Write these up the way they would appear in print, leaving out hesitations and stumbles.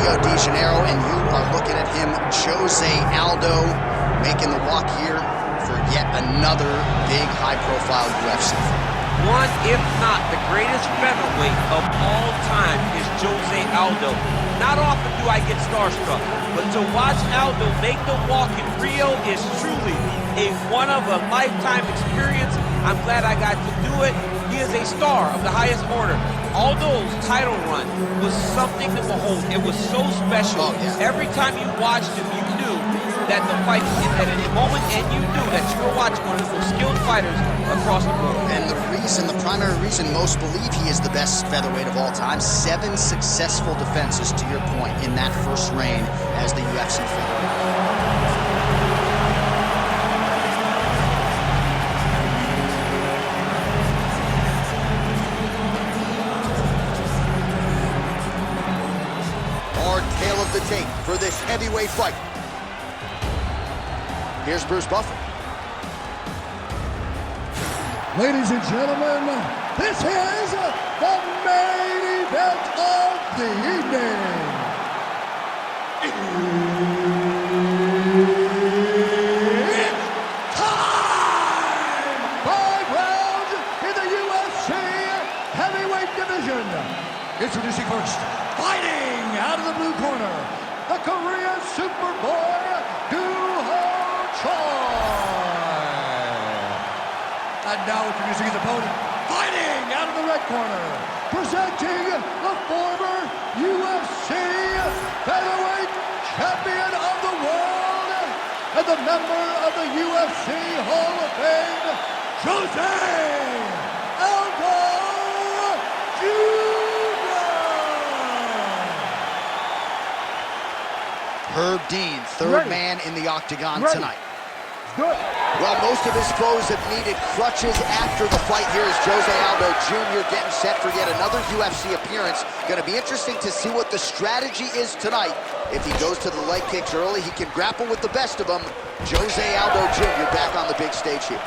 Rio de Janeiro, and you are looking at him, Josealdo, making the walk here for yet another big high-profile UFC fight. One, if not the greatest featherweight of all time, is Josealdo. Not often do I get starstruck, but to watch Aldo make the walk in Rio is truly a one-of-a-lifetime experience. I'm glad I got to do it. He is a star of the highest order. Aldo's title run was something to behold. It was so special. Every time you watched him, you knew that the fight was at a moment, and you knew that you were watching one of the most skilled fighters across the board. And the primary reason most believe he is the best featherweight of all time, 7 successful defenses, to your point, in that first reign as the UFC featherweight. Tail of the tape for this heavyweight fight. Here's Bruce Buffer. Ladies and gentlemen, this is the main event of the evening. It's time! 5 rounds in the UFC heavyweight division. Introducing first, fighting out of the blue corner, the Korean Superboy, And now introducing his opponent, fighting out of the red corner, presenting the former UFC featherweight champion of the world and the member of the UFC Hall of Fame, Josealdo Jr. Herb Dean, third man in the octagon tonight. Well, most of his foes have needed crutches after the fight. Here is Josealdo Jr. getting set for yet another UFC appearance. Going to be interesting to see what the strategy is tonight. If he goes to the leg kicks early, he can grapple with the best of them. Josealdo Jr. back on the big stage here.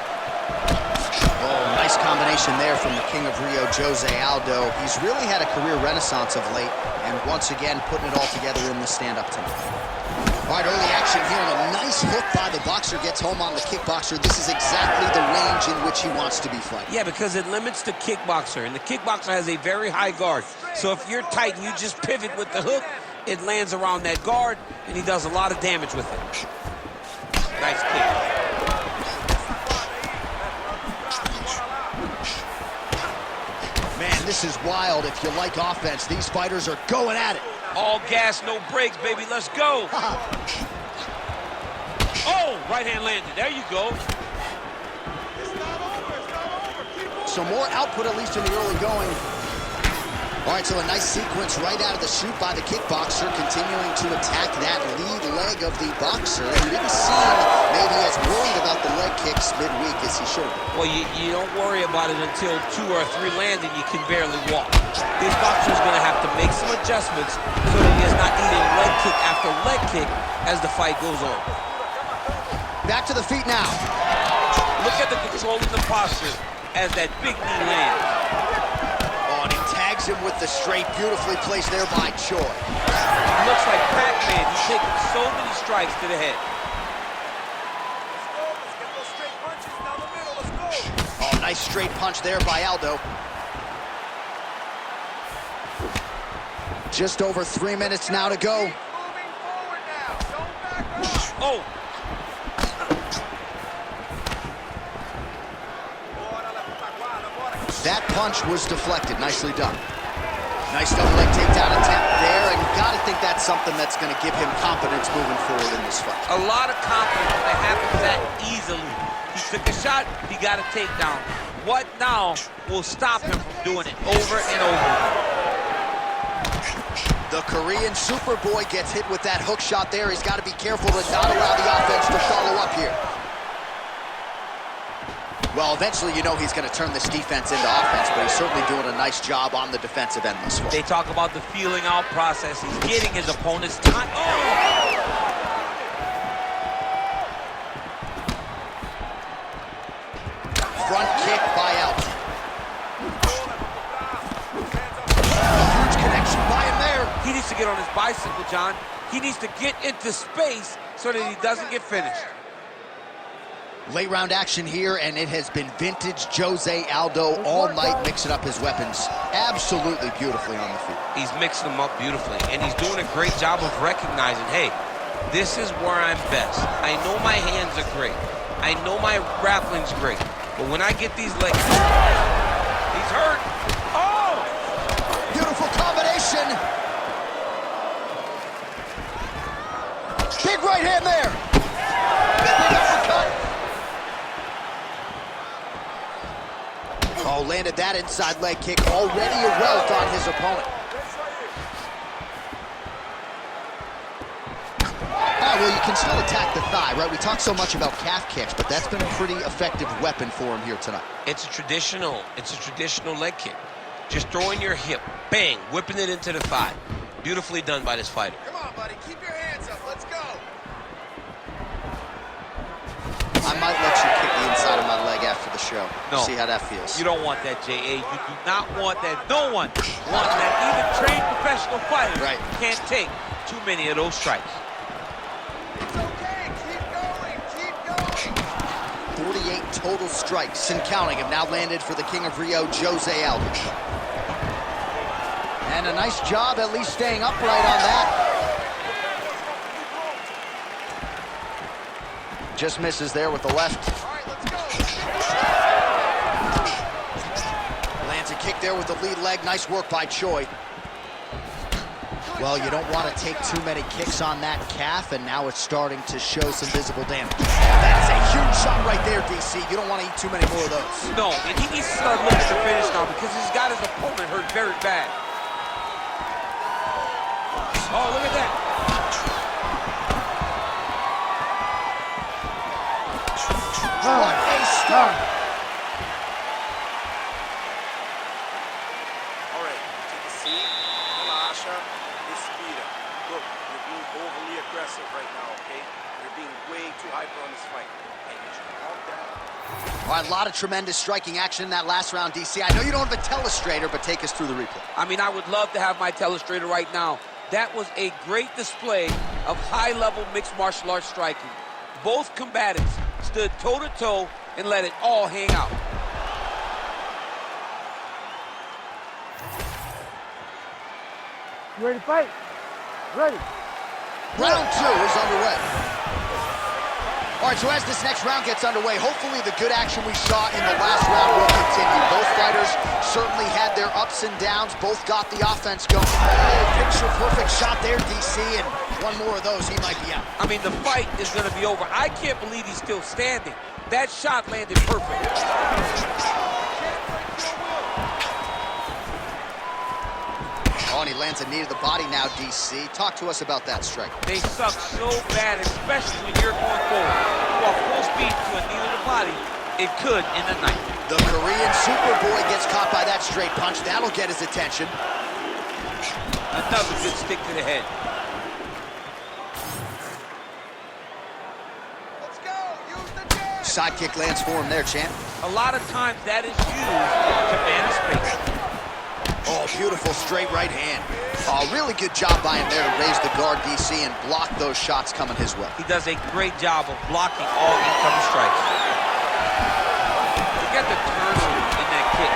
Oh, nice combination there from the King of Rio, Josealdo. He's really had a career renaissance of late, and once again putting it all together in the stand-up tonight. All right, early action here, and a nice hook by the boxer gets home on the kickboxer. This is exactly the range in which he wants to be fighting. Yeah, because it limits the kickboxer, and the kickboxer has a very high guard. So if you're tight and you just pivot with the hook, it lands around that guard, and he does a lot of damage with it. Nice kick. Man, this is wild. If you like offense, these fighters are going at it. All gas, no brakes, baby. Let's go. Oh, right hand landed. There you go. So more output, at least in the early going. All right, so a nice sequence right out of the chute by the kickboxer, continuing to attack that lead leg of the boxer. And you didn't seem maybe as worried about the leg kicks midweek as he should. Well, you don't worry about it until 2 or 3 land and you can barely walk. This boxer is going to have to make some adjustments so that he is not eating leg kick after leg kick as the fight goes on. Back to the feet now. Look at the control of the posture as that big knee lands. Oh, and he tags him with the straight, beautifully placed there by Choi. He looks like Pac-Man. He's taking so many strikes to the head. Oh, nice straight punch there by Aldo. Just over 3 minutes now to go. Oh. That punch was deflected. Nicely done. Nice double leg takedown attempt there, and you got to think that's something that's going to give him confidence moving forward in this fight. A lot of confidence that happens that easily. He took a shot, he got a takedown. What now will stop him from doing it over and over? The Korean Superboy gets hit with that hook shot there. He's got to be careful to not allow the offense to follow up here. Well, eventually, you know he's going to turn this defense into offense, but he's certainly doing a nice job on the defensive end this far. They talk about the feeling out process. He's getting his opponent's time. Oh! Front kick by Aldo. Huge connection by him there. He needs to get on his bicycle, John. He needs to get into space so that he doesn't get finished. Late round action here, and it has been vintage Jose Aldo all night, mixing up his weapons absolutely beautifully on the feet. He's mixing them up beautifully, and he's doing a great job of recognizing, hey, this is where I'm best. I know my hands are great. I know my grappling's great. But when I get these legs, he's hurt. Oh! Beautiful combination. Big right hand there. Big uppercut. Oh, landed that inside leg kick. Already a welt on his opponent. Well, you can still attack the thigh, right? We talk so much about calf kicks, but that's been a pretty effective weapon for him here tonight. It's a traditional leg kick. Just throwing your hip, bang, whipping it into the thigh. Beautifully done by this fighter. Come on, buddy, keep your hands up, let's go. I might let you kick the inside of my leg after the show. No. See how that feels. You don't want that, J.A. You do not want that. No one wants that. Even trained professional fighters can't take too many of those strikes. It's okay, keep going. 48 total strikes and counting have now landed for the King of Rio, Jose Aldo. And a nice job at least staying upright on that. Just misses there with the left. All right, let's go. Lands a kick there with the lead leg. Nice work by Choi. Well, you don't want to take too many kicks on that calf, and now it's starting to show some visible damage. That is a huge shot right there, DC. You don't want to eat too many more of those. No, and he needs to start looking to finish now because he's got his opponent hurt very bad. Oh, look at that. What a start. All right, take a seat. Relaxa. Respira. Look, you're being overly aggressive right now, okay? You're being way too hyper on this fight. And you should calm down. All right, a lot of tremendous striking action in that last round, DC. I know you don't have a telestrator, but take us through the replay. I mean, I would love to have my telestrator right now. That was a great display of high-level mixed martial arts striking. Both combatants stood toe-to-toe and let it all hang out. You ready to fight? Ready. Round 2 is underway. All right, so as this next round gets underway, hopefully the good action we saw in the last round will continue. Both fighters certainly had their ups and downs. Both got the offense going. Picture-perfect shot there, DC, and one more of those, he might be out. I mean, the fight is going to be over. I can't believe he's still standing. That shot landed perfect. Oh, and he lands a knee to the body now, DC. Talk to us about that strike. They suck so bad, especially when you're going forward. While full speed to a knee to the body, it could end the night. The Korean Superboy gets caught by that straight punch. That'll get his attention. Another good stick to the head. Let's go, use the jab. Sidekick lands for him there, champ. A lot of times that is used to manage space. Oh, beautiful straight right hand. Oh, really good job by him there to raise the guard, DC, and block those shots coming his way. He does a great job of blocking all incoming strikes. Look at the turnover in that kick.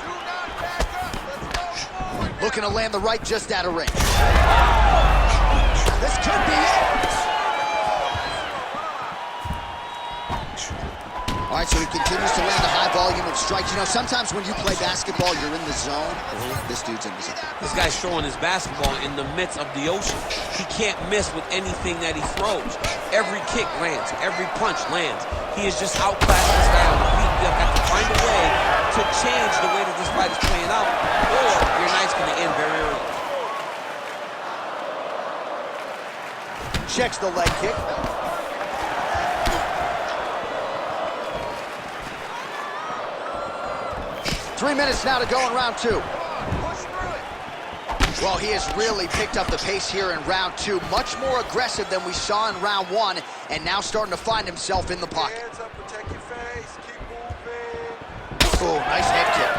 Do not back up. Let's go forward. Looking to land the right just out of range. This could be it. All right, so he continues to land a high volume of strikes. You know, sometimes when you play basketball, you're in the zone. This dude's in the zone. This guy's throwing his basketball in the midst of the ocean. He can't miss with anything that he throws. Every kick lands. Every punch lands. He is just outclassed this guy on the feet. You have to find a way to change the way that this fight is playing out, or your night's going to end very early. Checks the leg kick. 3 minutes now to go in round 2. Well, he has really picked up the pace here in round 2. Much more aggressive than we saw in round 1, and now starting to find himself in the pocket. Hands up, protect your face, keep moving. Oh, nice head kick.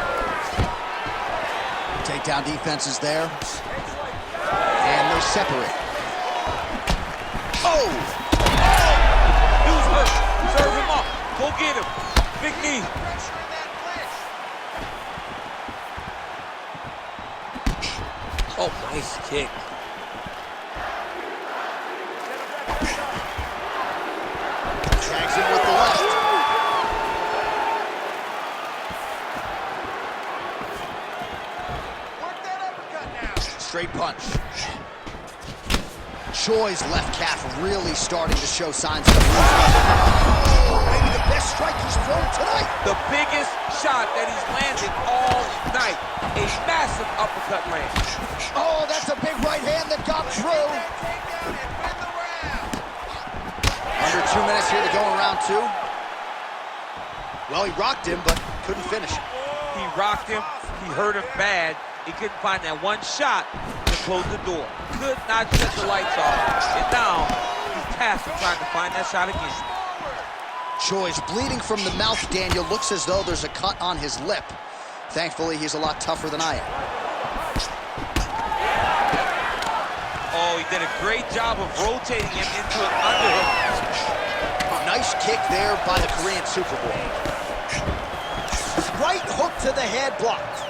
Takedown defense is there. And they separate. Oh! Dude's hurt. Serve him up. Go get him. Big knee. Oh, nice kick. Tags him with the left. Work that uppercut now. Straight punch. Choi's left calf really starting to show signs of losing. Oh, maybe the best strike he's thrown tonight. The biggest shot that he's landed all night. A massive uppercut land. Oh, that's a big right hand that got through. Under 2 minutes here to go in round 2. Well, he rocked him, but couldn't finish it. He rocked him. He hurt him bad. He couldn't find that one shot to close the door. Could not shut the lights off. And now he's tasked with trying to find that shot again. Choi's bleeding from the mouth, Daniel. Looks as though there's a cut on his lip. Thankfully, he's a lot tougher than I am. Oh, he did a great job of rotating him into an underhook. Nice kick there by the Korean Superboy. Right hook to the head, blocked.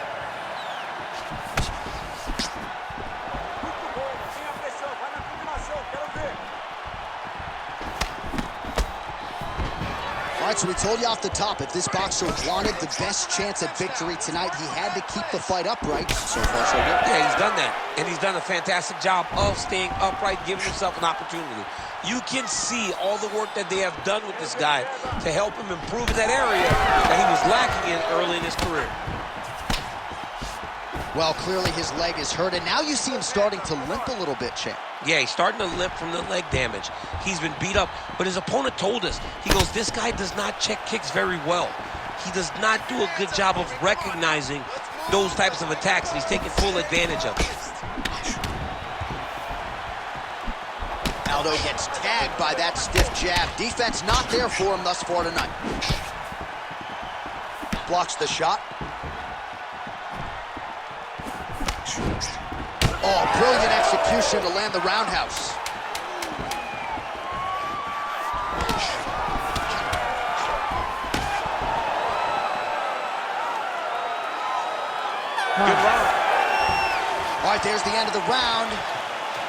All right, so we told you off the top, if this boxer wanted the best chance at victory tonight, he had to keep the fight upright. So far, so good. Yeah, he's done that. And he's done a fantastic job of staying upright, giving himself an opportunity. You can see all the work that they have done with this guy to help him improve in that area that he was lacking in early in his career. Well, clearly his leg is hurt, and now you see him starting to limp a little bit, Champ. Yeah, he's starting to limp from the leg damage. He's been beat up, but his opponent told us, he goes, this guy does not check kicks very well. He does not do a good job of recognizing those types of attacks, and he's taking full advantage of it. Aldo gets tagged by that stiff jab. Defense not there for him thus far tonight. Blocks the shot. Oh, brilliant execution to land the roundhouse. Good round. All right, there's the end of the round.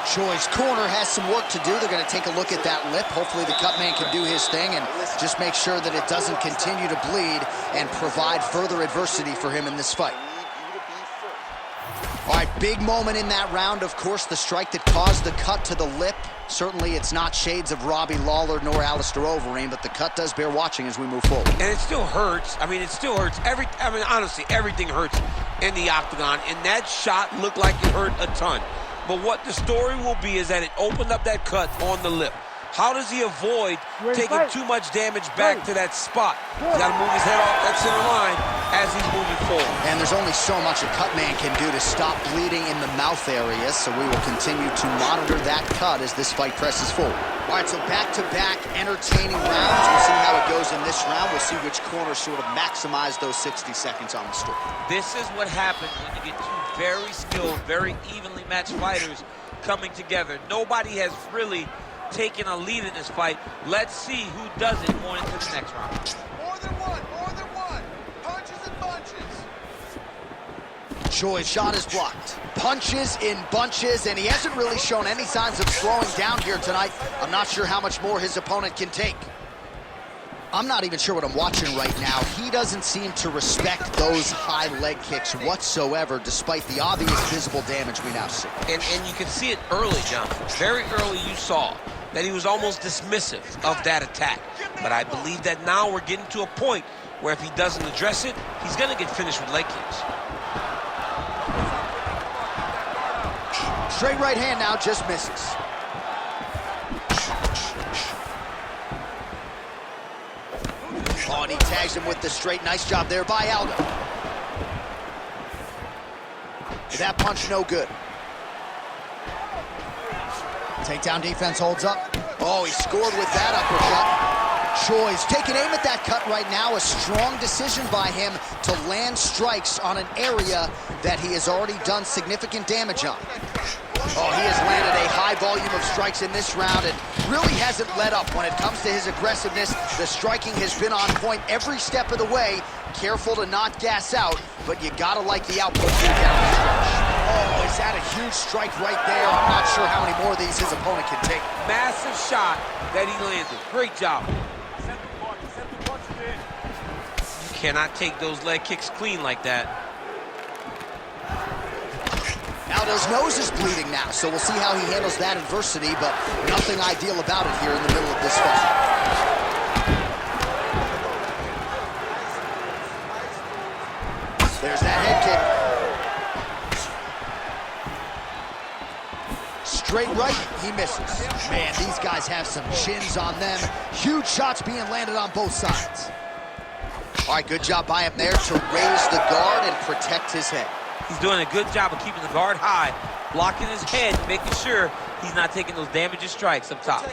Choi's corner has some work to do. They're going to take a look at that lip. Hopefully the cut man can do his thing and just make sure that it doesn't continue to bleed and provide further adversity for him in this fight. All right, big moment in that round, of course, the strike that caused the cut to the lip. Certainly it's not shades of Robbie Lawler nor Alistair Overeem, but the cut does bear watching as we move forward. And it still hurts. I mean, it still hurts. Honestly, everything hurts in the octagon, and that shot looked like it hurt a ton. But what the story will be is that it opened up that cut on the lip. How does he avoid taking too much damage back to that spot? He's got to move his head off that center line as he's moving forward. And there's only so much a cut man can do to stop bleeding in the mouth area, so we will continue to monitor that cut as this fight presses forward. All right, so back-to-back entertaining rounds. We'll see how it goes in this round. We'll see which corner sort of maximize those 60 seconds on the story. This is what happens when you get two very skilled, very evenly matched fighters coming together. Nobody has really taken a lead in this fight. Let's see who does it going into the next round. More than one. Punches and bunches. Choi's shot is blocked. Punches in bunches, and he hasn't really shown any signs of slowing down here tonight. I'm not sure how much more his opponent can take. I'm not even sure what I'm watching right now. He doesn't seem to respect those high leg kicks whatsoever, despite the obvious visible damage we now see. And you can see it early, John. Very early you saw that he was almost dismissive of that attack. But I believe that now we're getting to a point where if he doesn't address it, he's going to get finished with leg kicks. Straight right hand now, just misses. Oh, and he tags him with the straight. Nice job there by Aldo. That punch no good. Takedown defense holds up. Oh, he scored with that uppercut. Choi's taking aim at that cut right now. A strong decision by him to land strikes on an area that he has already done significant damage on. Oh, he has landed a high volume of strikes in this round and really hasn't let up when it comes to his aggressiveness. The striking has been on point every step of the way. Careful to not gas out, but you gotta like the output here down the stretch. Oh, is that a huge strike right there? I'm not sure how many more of these his opponent can take. Massive shot that he landed. Great job. You cannot take those leg kicks clean like that. Aldo's nose is bleeding now, so we'll see how he handles that adversity, but nothing ideal about it here in the middle of this fight. There's that head kick. Straight right, he misses. Man, these guys have some chins on them. Huge shots being landed on both sides. All right, good job by him there to raise the guard and protect his head. He's doing a good job of keeping the guard high, blocking his head, making sure he's not taking those damaging strikes up top.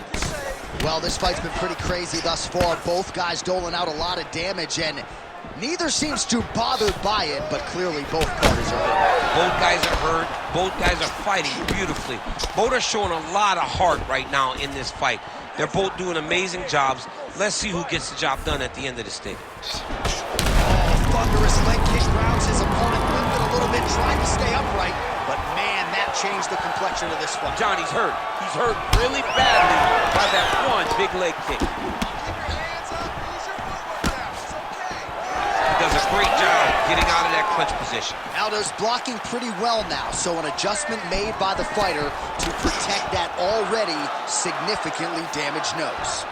Well, this fight's been pretty crazy thus far. Both guys doling out a lot of damage, and neither seems too bothered by it, but clearly both parties are hurt. Both guys are hurt. Both guys are fighting beautifully. Both are showing a lot of heart right now in this fight. They're both doing amazing jobs. Let's see who gets the job done at the end of the stage. Thunderous leg kick rounds his opponent lifted a little bit, trying to stay upright, but man, that changed the complexion of this fight. Johnny's hurt. He's hurt really badly by that one big leg kick. He does a great job getting out of that clinch position. Aldo's blocking pretty well now, so an adjustment made by the fighter to protect that already significantly damaged nose.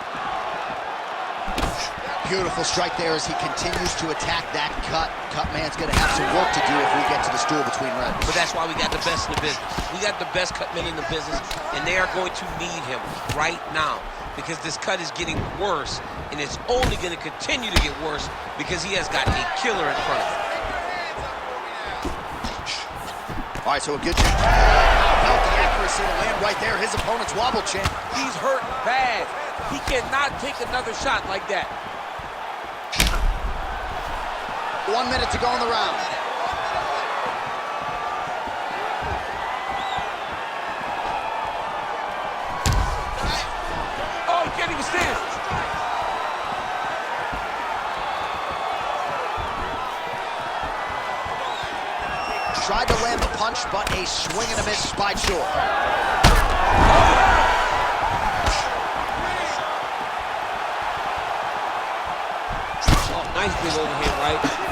Beautiful strike there as he continues to attack that cut. Cutman's going to have some work to do if we get to the stool between rounds. But that's why we got the best in the business. We got the best cutmen in the business, and they are going to need him right now because this cut is getting worse, and it's only going to continue to get worse because he has got a killer in front of him. All right, so a good job. About the accuracy to land right there. His opponent's wobble chin. He's hurt bad. He cannot take another shot like that. 1 minute to go in the round. Oh, he can't even stand. Tried to land the punch, but a swing and a miss by Choi. Oh, nice big overhand right.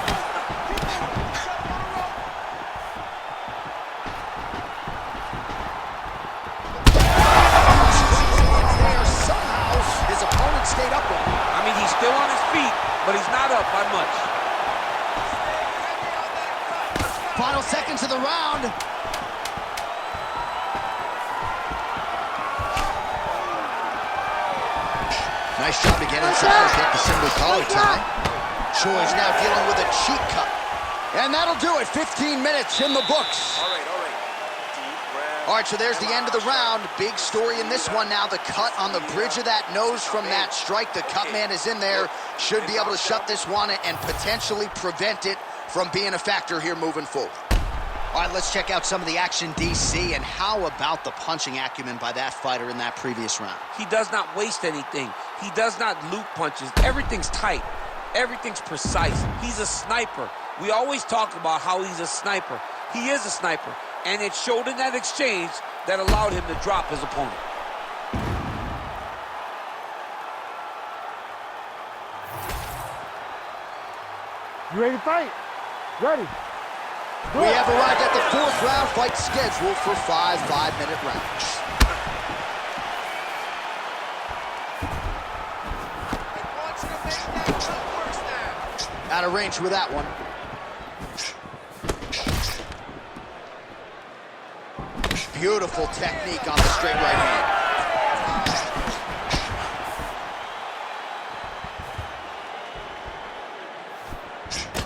Stayed upright. I mean, he's still on his feet, but he's not up by much. Final seconds of the round. Nice job to get inside and get the single collar tie. Choi's now dealing with a cheek cut. And that'll do it. 15 minutes in the books. All right, all right. All right, so there's the end of the round. Big story in this one now. The cut on the bridge of that nose from that strike. The cut man is in there. Should be able to shut this one and potentially prevent it from being a factor here moving forward. All right, let's check out some of the action, DC. And how about the punching acumen by that fighter in that previous round? He does not waste anything. He does not loop punches. Everything's tight. Everything's precise. He's a sniper. We always talk about how he's a sniper. He is a sniper. And it showed in that exchange that allowed him to drop his opponent. You ready to fight? Ready. We have arrived at the fourth round, fight scheduled for 5 5-minute rounds. Out of range with that one. Beautiful technique on the straight right hand.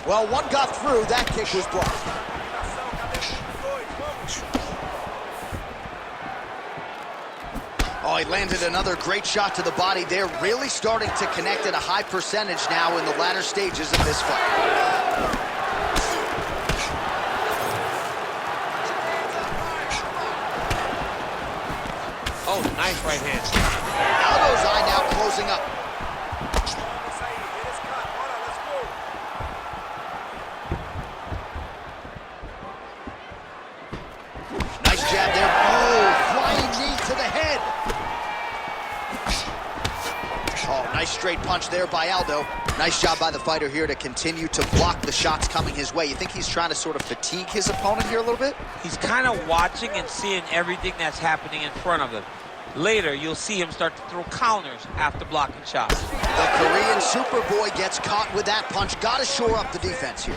Well, one got through. That kick was blocked. Oh, he landed another great shot to the body. They're really starting to connect at a high percentage now in the latter stages of this fight. Oh, nice right hand. Aldo's eye now closing up. Nice jab there. Oh, flying knee to the head. Oh, nice straight punch there by Aldo. Nice job by the fighter here to continue to block the shots coming his way. You think he's trying to sort of fatigue his opponent here a little bit? He's kind of watching and seeing everything that's happening in front of him. Later, you'll see him start to throw counters after blocking shots. The Korean Superboy gets caught with that punch. Got to shore up the defense here.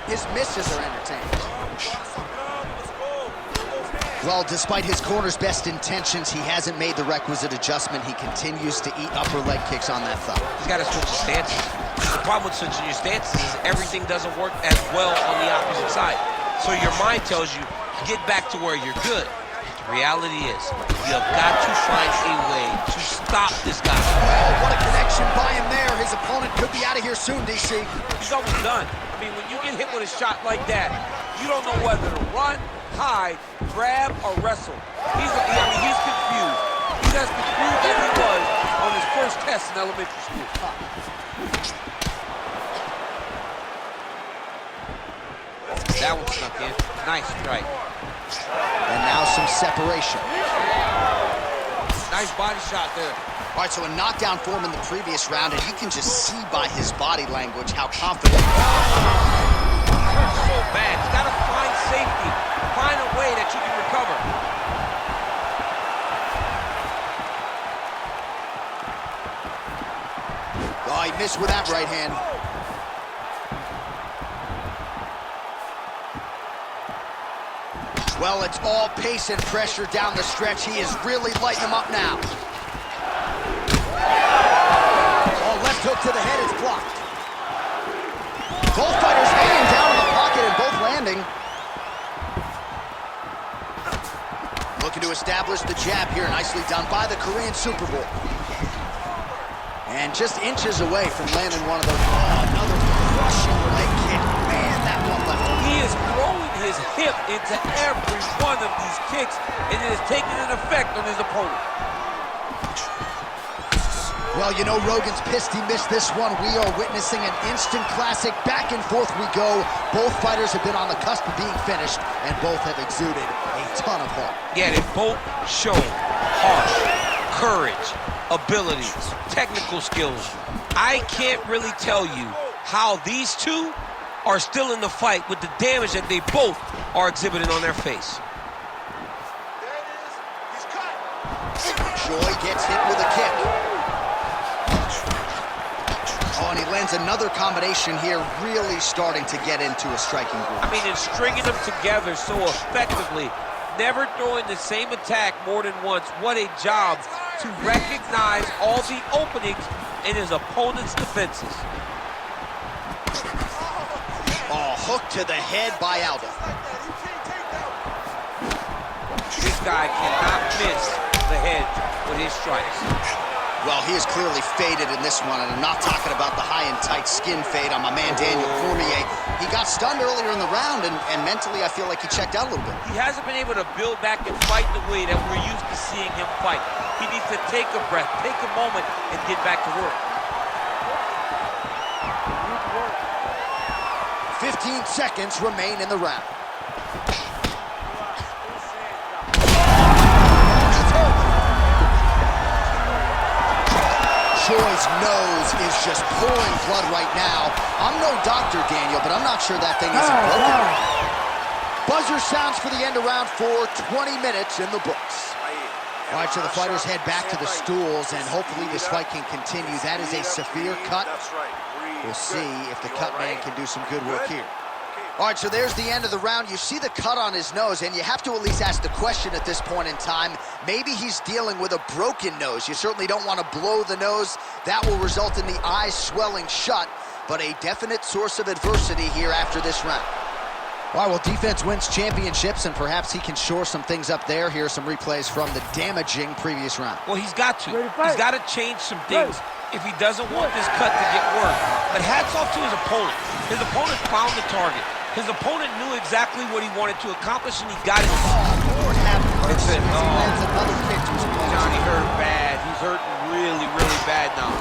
His misses are entertaining. Well, despite his corner's best intentions, he hasn't made the requisite adjustment. He continues to eat upper leg kicks on that thigh. He's got to switch his stances. The problem with switching your stances is everything doesn't work as well on the opposite side. So your mind tells you, get back to where you're good. The reality is, you've got to find a way to stop this guy. Oh, what a connection by him there. His opponent could be out of here soon, DC. He's almost done. I mean, when you get hit with a shot like that, you don't know whether to run, hide, grab, or wrestle. He's confused. He's as confused as he was on his first test in elementary school. That one snuck in. Nice strike. And now some separation. Nice body shot there. All right, so a knockdown for him in the previous round, and you can just see by his body language how confident. Hurts so bad. He's got to find safety. Find a way that you can recover. Oh, he missed with that right hand. Well, it's all pace and pressure down the stretch. He is really lighting them up now. Oh, left hook to the head is blocked. Both fighters hanging down in the pocket and both landing. Looking to establish the jab here. Nicely done by the Korean Superboy. And just inches away from landing one of those. Oh, another crushing leg kick. Man, that one left. He is throwing his hip into every one of these kicks, and it is taking an effect on his opponent. Well, you know, Rogan's pissed he missed this one. We are witnessing an instant classic. Back and forth we go. Both fighters have been on the cusp of being finished, and both have exuded a ton of heart. Yeah, they both show heart, courage, ability, technical skills. I can't really tell you how these two are still in the fight with the damage that they both are exhibiting on their face. There it is. He's cut. Joy gets hit with a kick. Oh, and he lands another combination here, really starting to get into a striking groove. I mean, and stringing them together so effectively, never throwing the same attack more than once. What a job to recognize all the openings in his opponent's defenses. Oh, hook to the head by Aldo. This guy cannot miss the head with his strikes. Well, he is clearly faded in this one, and I'm not talking about the high and tight skin fade on my man Daniel Cormier. He got stunned earlier in the round, and mentally I feel like he checked out a little bit. He hasn't been able to build back and fight the way that we're used to seeing him fight. He needs to take a breath, take a moment, and get back to work. 15 seconds remain in the round. Joy's nose is just pouring blood right now. I'm no doctor, Daniel, but I'm not sure that thing isn't broken. Buzzer sounds for the end of round 4, 20 minutes in the books. All right, so the fighters head back to the stools, and hopefully this fight can continue. That is a severe cut. We'll see if the cut man can do some good work here. All right, so there's the end of the round. You see the cut on his nose, and you have to at least ask the question at this point in time. Maybe he's dealing with a broken nose. You certainly don't want to blow the nose. That will result in the eyes swelling shut, but a definite source of adversity here after this round. All right, well, defense wins championships, and perhaps he can shore some things up there. Here are some replays from the damaging previous round. Well, he's got to. He's got to change some things if he doesn't want this cut to get worse. But hats off to his opponent. His opponent found the target. His opponent knew exactly what he wanted to accomplish, and he got it. Lord have mercy. He lands another kick to his opponent. Johnny hurt bad. He's hurting really, really bad now.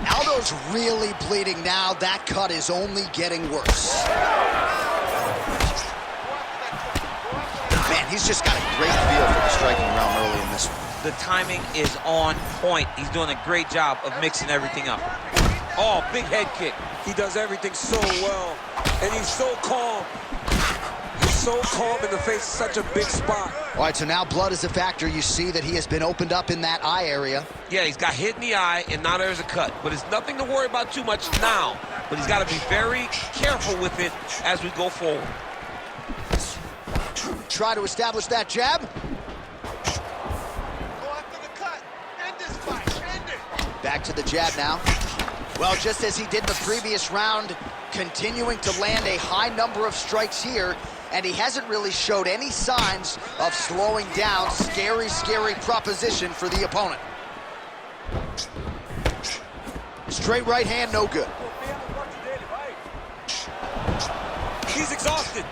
Aldo's really bleeding now. That cut is only getting worse. Man, he's just got a great feel for the striking realm early in this one. The timing is on point. He's doing a great job of mixing everything up. Oh, big head kick. He does everything so well, and he's so calm. He's so calm in the face of such a big spot. All right, so now blood is a factor. You see that he has been opened up in that eye area. Yeah, he's got hit in the eye, and now there's a cut. But it's nothing to worry about too much now. But he's got to be very careful with it as we go forward. Try to establish that jab. Back to the jab now. Well, just as he did in the previous round, continuing to land a high number of strikes here, and he hasn't really showed any signs of slowing down. Scary, scary proposition for the opponent. Straight right hand, no good. He's exhausted.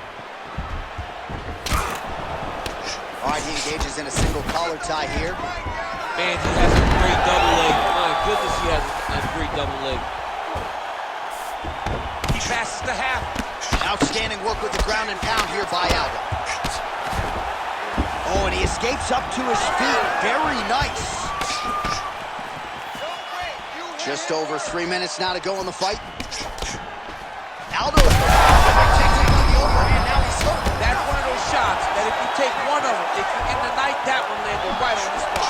All right, he engages in a single collar tie here. Man, he has a great double leg. My goodness, he has a great double leg. He passes the half. Outstanding work with the ground and pound here by Aldo. Oh, and he escapes up to his feet. Very nice. Just over 3 minutes now to go in the fight. Aldo takes it on the overhand. Now he's hurt. That's one of those shots that if you take one of them, if you're in the night, that one landed right on the spot.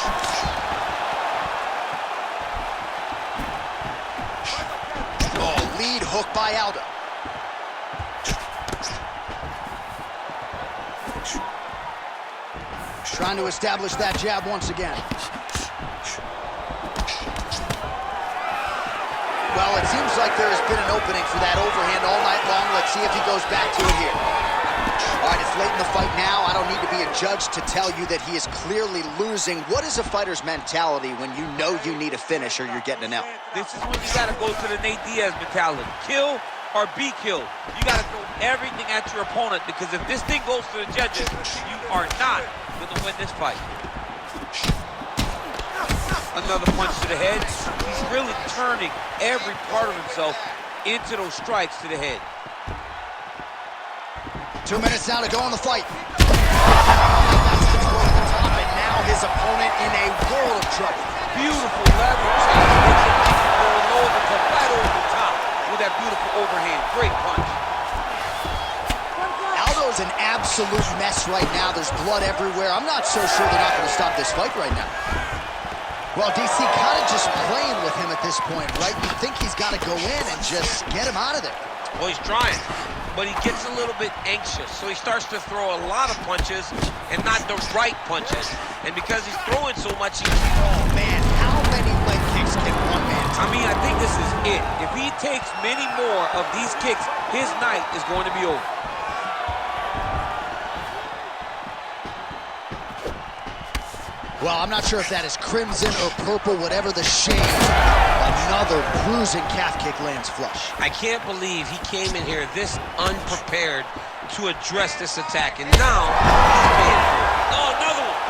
Oh, lead hook by Aldo. Trying to establish that jab once again. Well, it seems like there has been an opening for that overhand all night long. Let's see if he goes back to it here. All right, it's late in the fight now. I don't need to be a judge to tell you that he is clearly losing. What is a fighter's mentality when you know you need a finish or you're getting an L? This is when you got to go to the Nate Diaz mentality. Kill or be killed. You got to throw everything at your opponent, because if this thing goes to the judges, you are not going to win this fight. Another punch to the head. He's really turning every part of himself into those strikes to the head. 2 minutes now to go in the fight. That's control at the top, and now his opponent in a world of trouble. Beautiful leverage. Makes it go low to come right over the top with that beautiful overhand. Great punch. Aldo's an absolute mess right now. There's blood everywhere. I'm not so sure they're not going to stop this fight right now. Well, DC kind of just playing with him at this point, right? You think he's got to go in and just get him out of there. Well, he's trying, but he gets a little bit anxious, so he starts to throw a lot of punches and not the right punches. And because he's throwing so much, oh man, how many leg kicks can one man take? I mean, I think this is it. If he takes many more of these kicks, his night is going to be over. Well, I'm not sure if that is crimson or purple, whatever the shade. Another bruising calf kick lands flush. I can't believe he came in here this unprepared to address this attack, and now he's paying for it. Oh, another one.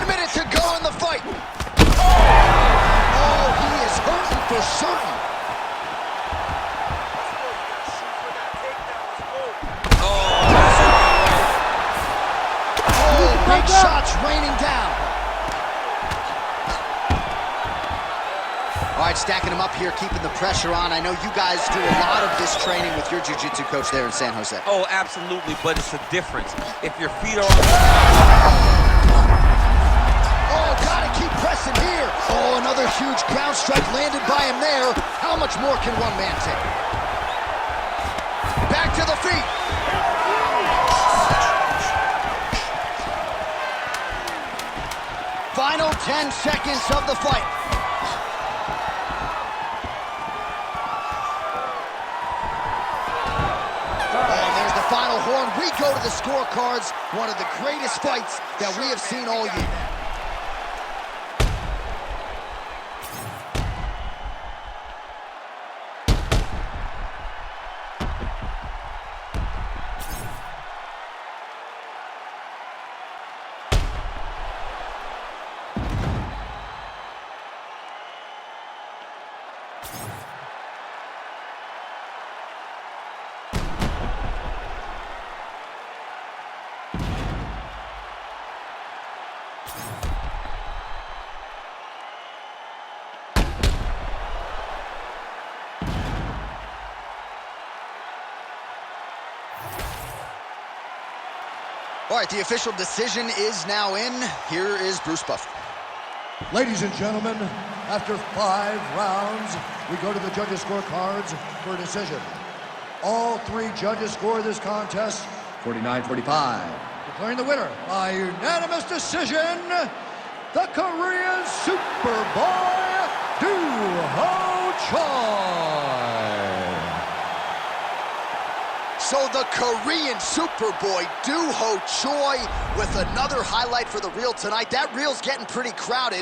1 minute to go in the fight. Oh, he is hurting for certain. Big shots raining down. All right, stacking them up here, keeping the pressure on. I know you guys do a lot of this training with your jiu-jitsu coach there in San Jose. Oh, absolutely, but it's a difference. If your feet are on the... Oh, gotta keep pressing here. Oh, another huge ground strike landed by him there. How much more can one man take? Back to the feet. 10 seconds of the fight. And there's the final horn. We go to the scorecards. One of the greatest fights that we have seen all year. All right, the official decision is now in. Here is Bruce Buffer. Ladies and gentlemen, after 5 rounds, we go to the judges' scorecards for a decision. All 3 judges score this contest 49-45. Declaring the winner by unanimous decision, the Korean Superboy, Do-Ho Choi. So the Korean Superboy, Do-Ho Choi, with another highlight for the reel tonight. That reel's getting pretty crowded.